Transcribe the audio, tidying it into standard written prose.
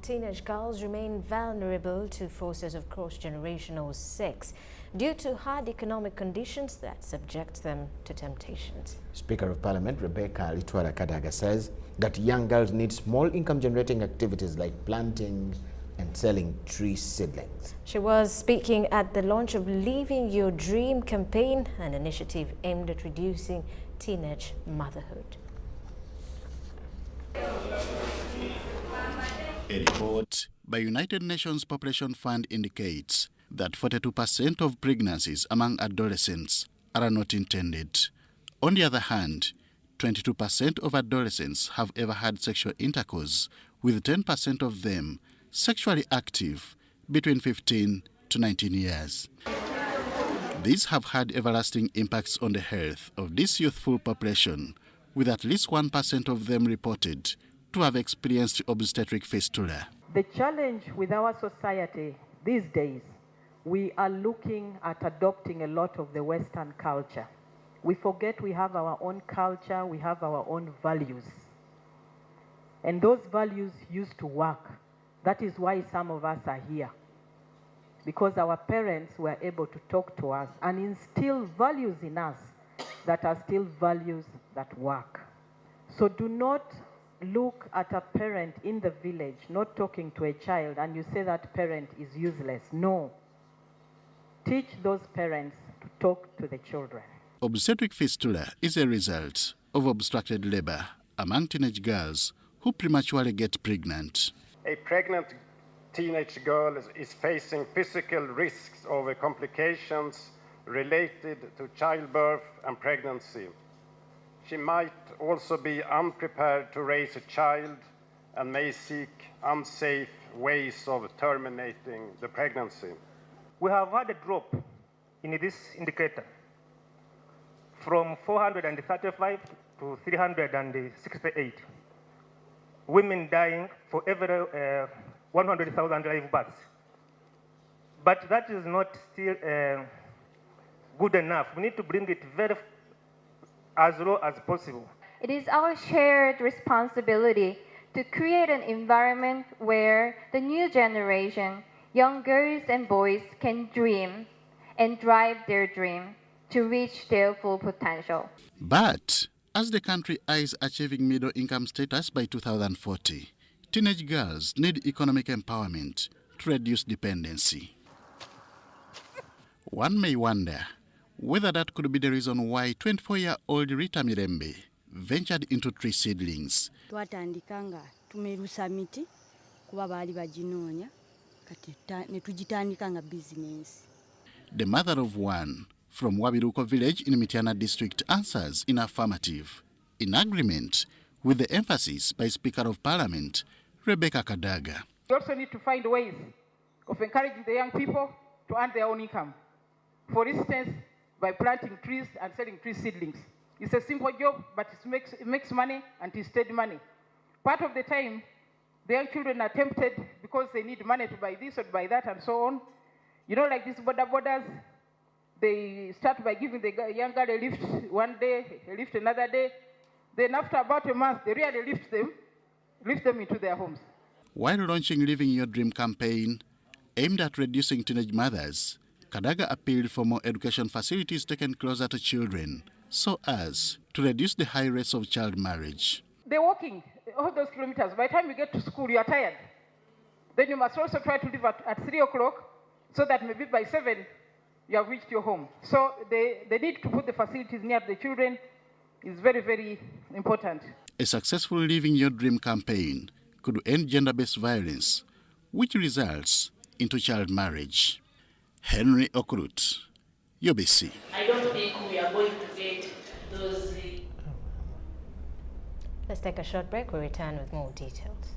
teenage girls remain vulnerable to forces of cross-generational sex due to hard economic conditions that subject them to temptations. Speaker of Parliament Rebecca Alitwala Kadaga says that young girls need small income-generating activities like planting and selling tree seedlings. She was speaking at the launch of Living Your Dream campaign, an initiative aimed at reducing teenage motherhood. A report by United Nations Population Fund indicates that 42% of pregnancies among adolescents are not intended. On the other hand, 22% of adolescents have ever had sexual intercourse, with 10% of them sexually active between 15 to 19 years. These have had everlasting impacts on the health of this youthful population, with at least 1% of them reported to have experienced obstetric fistula. The challenge with our society these days, we are looking at adopting a lot of the Western culture. We forget we have our own culture, we have our own values. And those values used to work. That is why some of us are here. Because our parents were able to talk to us and instill values in us that are still values that work. So do not look at a parent in the village not talking to a child and you say that parent is useless. No. Teach those parents to talk to the children. Obstetric fistula is a result of obstructed labor among teenage girls who prematurely get pregnant. A pregnant teenage girl is facing physical risks of complications related to childbirth and pregnancy. She might also be unprepared to raise a child and may seek unsafe ways of terminating the pregnancy. We have had a drop in this indicator from 435 to 368. Women dying for every 100,000 live births. But that is not still good enough. We need to bring it as low as possible. It is our shared responsibility to create an environment where the new generation, young girls and boys, can dream and drive their dream to reach their full potential. But as the country eyes achieving middle-income status by 2040, teenage girls need economic empowerment to reduce dependency. One may wonder whether that could be the reason why 24-year-old Rita Mirembe ventured into tree seedlings. Twatandikanga tumerusa miti kuba bali bajinoonya kati ne tugitandikanga business. The mother of one from Wabiruko village in Mityana district answers in affirmative, in agreement with the emphasis by Speaker of Parliament Rebecca Kadaga. We also need to find ways of encouraging the young people to earn their own income. For instance, by planting trees and selling tree seedlings. It's a simple job, but it makes money and it's steady money. Part of the time, the young children are tempted because they need money to buy this or buy that and so on. You know, like these borders, they start by giving the young girl a lift one day, a lift another day. Then after about a month, they really lift them into their homes. While launching Living Your Dream campaign aimed at reducing teenage mothers, Kadaga appealed for more education facilities taken closer to children so as to reduce the high rates of child marriage. They're walking all those kilometers. By the time you get to school, you are tired. Then you must also try to leave at 3 o'clock so that maybe by 7 you have reached your home. So the need to put the facilities near the children is very, very important. A successful Living Your Dream campaign could end gender-based violence, which results into child marriage. Henry Okurut, UBC. I don't think we are going to get those. Let's take a short break. We'll return with more details.